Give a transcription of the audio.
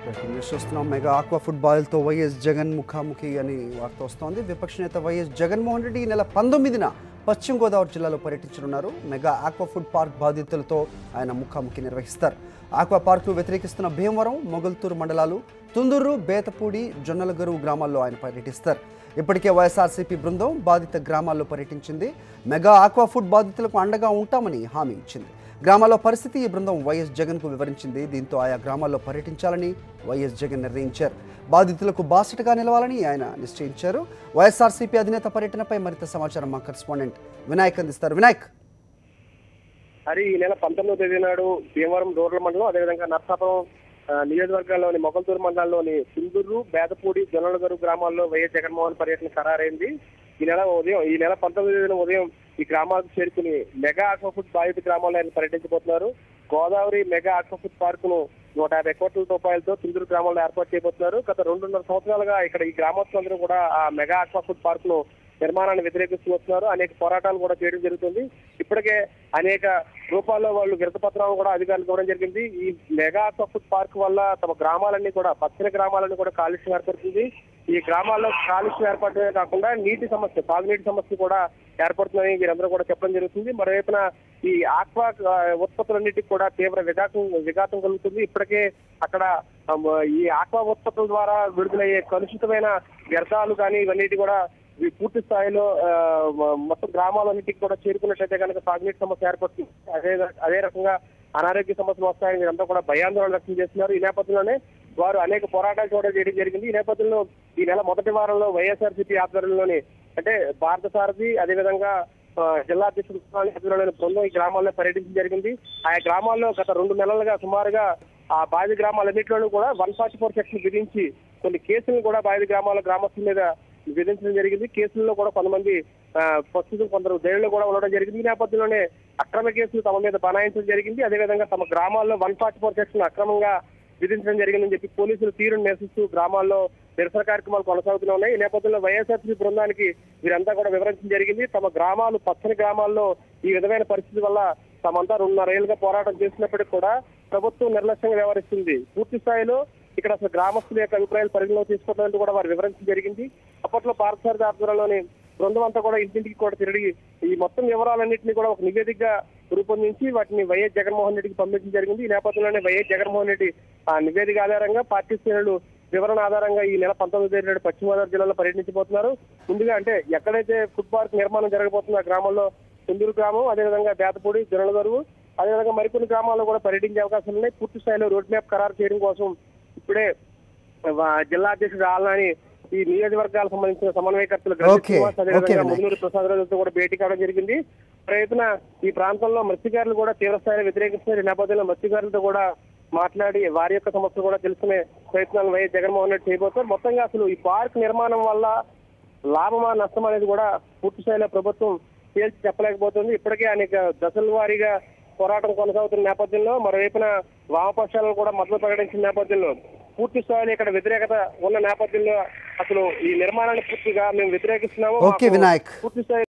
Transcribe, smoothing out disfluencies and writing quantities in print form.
Breaking news చూస్తున్నాం. Mega aqua ఫుట్బాల్తో YS Jagan ముఖాముఖి అని వార్త వస్తోంది. విపక్ష నేత వైఎస్ జగన్మోహన్ రెడ్డి ఈ నెల 19న పశ్చిమ గోదావరి జిల్లాలో పర్యటించనున్నారు. మెగా ఆక్వా ఫుడ్ పార్క్ బాధితులతో ఆయన ముఖాముఖి నిర్వహిస్తారు. ఆక్వా పార్క్ను వ్యతిరేకిస్తున్న భీమవరం, మొగల్తూరు మండలాలు, తుందూరు, బేతపూడి, జొన్నలగరువు గ్రామాల్లో ఆయన పర్యటిస్తారు. ఇప్పటికే వైఎస్ఆర్సీపీ బృందం బాధిత గ్రామాల్లో పర్యటించింది. మెగా ఆక్వా ఫుడ్ బాధితులకు అండగా ఉంటామని హామీ ఇచ్చింది. గ్రామాల్లో పరిస్థితి ఈ బృందం వైఎస్ జగన్కు వివరించింది. దీంతో ఆయా గ్రామాల్లో పర్యటించాలని వైఎస్ జగన్ నిర్ణయించారు. బాధితులకు బాసటగా నిలవాలని ఆయన నిశ్చయించారు. వైఎస్ఆర్సీపీ అధినేత పర్యటనపై మరింత సమాచారం మా కరెస్పాండెంట్ వినాయక్ అందిస్తారు. వినాయక్, మరి ఈ నెల 19వ తేదీ నాడు భీమవరం రూరల్ మండలం, అదేవిధంగా నర్సాపురం నియోజకవర్గాల్లోని మొగల్తూరు మండలాల్లోని సిందూరు, బేదపూడి, జొన్నలగరు గ్రామాల్లో వైఎస్ జగన్మోహన్ పర్యటన ఖరారైంది. ఈ నెల 19వ తేదీన ఉదయం ఈ గ్రామాలకు చేరుకుని మెగా ఆక్వా ఫుడ్ బాధిత గ్రామాల్లో ఆయన పర్యటించబోతున్నారు. Godavari mega aqua food park ను 150 కోట్ల రూపాయలతో సిందూరు గ్రామంలో ఏర్పాటు చేయబోతున్నారు. గత 2.5 సంవత్సరాలుగా ఇక్కడ ఈ గ్రామస్తులందరూ కూడా ఆ మెగా ఆక్వా ఫుడ్ పార్క్ ను నిర్మాణాన్ని వ్యతిరేకిస్తూ వస్తున్నారు. అనేక పోరాటాలు కూడా చేయడం జరుగుతుంది. ఇప్పటికే అనేక రూపాల్లో వాళ్ళు విరతపత్రాలను కూడా అధికారులకు ఇవ్వడం జరిగింది. ఈ మెగా ఆక్వా ఫుడ్ పార్క్ వల్ల తమ గ్రామాలన్నీ కూడా, పచ్చని గ్రామాలన్నీ కూడా కాలుష్యం ఏర్పడుతుంది. ఈ గ్రామాల్లో కాలుష్యం ఏర్పడమే కాకుండా నీటి సమస్య, తాగునీటి సమస్య కూడా ఏర్పడుతుందని వీరందరూ కూడా చెప్పడం జరుగుతుంది. మరోవైపున ఈ ఆక్వా ఉత్పత్తులన్నిటికీ కూడా తీవ్ర విఘాతం కలుగుతుంది. ఇప్పటికే అక్కడ ఈ ఆక్వా ఉత్పత్తుల ద్వారా విడుదలయ్యే కలుషితమైన వ్యర్థాలు కానీ ఇవన్నిటి కూడా పూర్తి స్థాయిలో మొత్తం గ్రామాలన్నింటికి కూడా చేరుకున్నట్లయితే కనుక తాగునీటి సమస్య ఏర్పడుతుంది. అదే రకంగా అనారోగ్య సమస్యలు వస్తాయని వీరంతా కూడా భయాందోళన వ్యక్తం చేస్తున్నారు. ఈ నేపథ్యంలోనే వారు అనేక పోరాటాలు కూడా చేయడం జరిగింది. ఈ నేపథ్యంలో ఈ నెల మొదటి వారంలో వైఎస్ఆర్సీపీ ఆధ్వర్యంలోని, అంటే భారత సారథి, అదేవిధంగా జిల్లా అధ్యక్షుడు ఆధ్వర్యంలోని బృందం ఈ గ్రామాల్లో పర్యటించడం జరిగింది. ఆయా గ్రామాల్లో గత 2 నెలలుగా సుమారుగా ఆ బాధిత గ్రామాలన్నింటిలోనూ కూడా 144 సెక్షన్ విధించి కొన్ని కేసులను కూడా బాధిత గ్రామస్తుల మీద విధించడం జరిగింది. కేసుల్లో కూడా కొంతమంది ప్రస్తుతం కొందరు జైల్లో కూడా ఉండడం జరిగింది. ఈ నేపథ్యంలోనే అక్రమ కేసులు తమ మీద బనాయించడం జరిగింది. అదేవిధంగా తమ గ్రామాల్లో 144 సెక్షన్ అక్రమంగా విధించడం జరిగిందని చెప్పి పోలీసులు తీరును నిరసిస్తూ గ్రామాల్లో నిరసన కార్యక్రమాలు కొనసాగుతూనే ఉన్నాయి. ఈ నేపథ్యంలో వైఎస్ఆర్సీపీ బృందానికి వీరంతా కూడా వివరించడం జరిగింది. తమ గ్రామాలు, పచ్చని గ్రామాల్లో ఈ విధమైన పరిస్థితి వల్ల తమంతా 2.5 ఏళ్లుగా పోరాటం చేసినప్పటికీ కూడా ప్రభుత్వం నిర్లక్ష్యంగా వ్యవహరిస్తుంది. పూర్తి స్థాయిలో ఇక్కడ అసలు గ్రామస్తుల యొక్క అభిప్రాయాలు పరిగణలోకి తీసుకోవడానికి కూడా వారు వివరించడం జరిగింది. అప్పట్లో భారత సారథి ఆధ్వర్యంలోని బృందం అంతా కూడా ఇంటింటికి కూడా తిరిగి ఈ మొత్తం వివరాలన్నింటినీ కూడా ఒక నివేదికగా రూపొందించి వాటిని వైఎస్ జగన్మోహన్ రెడ్డికి పంపించడం జరిగింది. ఈ నేపథ్యంలోనే వైఎస్ జగన్మోహన్ రెడ్డి ఆ నివేదిక ఆధారంగా పార్టీ శ్రేణులు వివరణ ఆధారంగా ఈ నెల 19వ తేదీ నాడు పశ్చిమ గోదావరి జిల్లాలో పర్యటించబోతున్నారు. ముందుగా అంటే ఎక్కడైతే ఫుడ్ పార్క్ నిర్మాణం జరగబోతుందో ఆ గ్రామంలో సిందూరు గ్రామం, అదేవిధంగా బేతపూడి, జొన్నలగరువు, అదేవిధంగా మరికొన్ని గ్రామాల్లో కూడా పర్యటించే అవకాశాలు ఉన్నాయి. పూర్తి స్థాయిలో రోడ్ మ్యాప్ ఖరారు చేయడం కోసం ఇప్పుడే జిల్లా అధ్యక్షుడు ఆల్నాని ఈ నియోజకవర్గాలకు సంబంధించిన సమన్వయకర్తలు అదేవిధంగా ముదునూరు ప్రసాద్ రాజులతో కూడా భేటీ కావడం జరిగింది. రైతున ఈ ప్రాంతంలో మత్స్యకారులు కూడా తీవ్రస్థాయిలో వ్యతిరేకిస్తున్నారు. ఈ నేపథ్యంలో మత్స్యకారులతో కూడా మాట్లాడి వారి యొక్క సమస్యలు కూడా తెలుసుకునే ప్రయత్నాలు వైఎస్ జగన్మోహన్ రెడ్డి చేయబోతున్నారు. మొత్తంగా అసలు ఈ పార్క్ నిర్మాణం వల్ల లాభమా నష్టం అనేది కూడా పూర్తి స్థాయిలో ప్రభుత్వం తేల్చి చెప్పలేకపోతుంది. ఇప్పటికే అనేక దశల వారీగా పోరాటం కొనసాగుతున్న నేపథ్యంలో మరోవైపున వామపక్షాలను కూడా మద్దతు ప్రకటించిన నేపథ్యంలో పూర్తి స్థాయిలో ఇక్కడ వ్యతిరేకత ఉన్న నేపథ్యంలో అసలు ఈ నిర్మాణాన్ని పూర్తిగా మేము వ్యతిరేకిస్తున్నాము. పూర్తి స్థాయి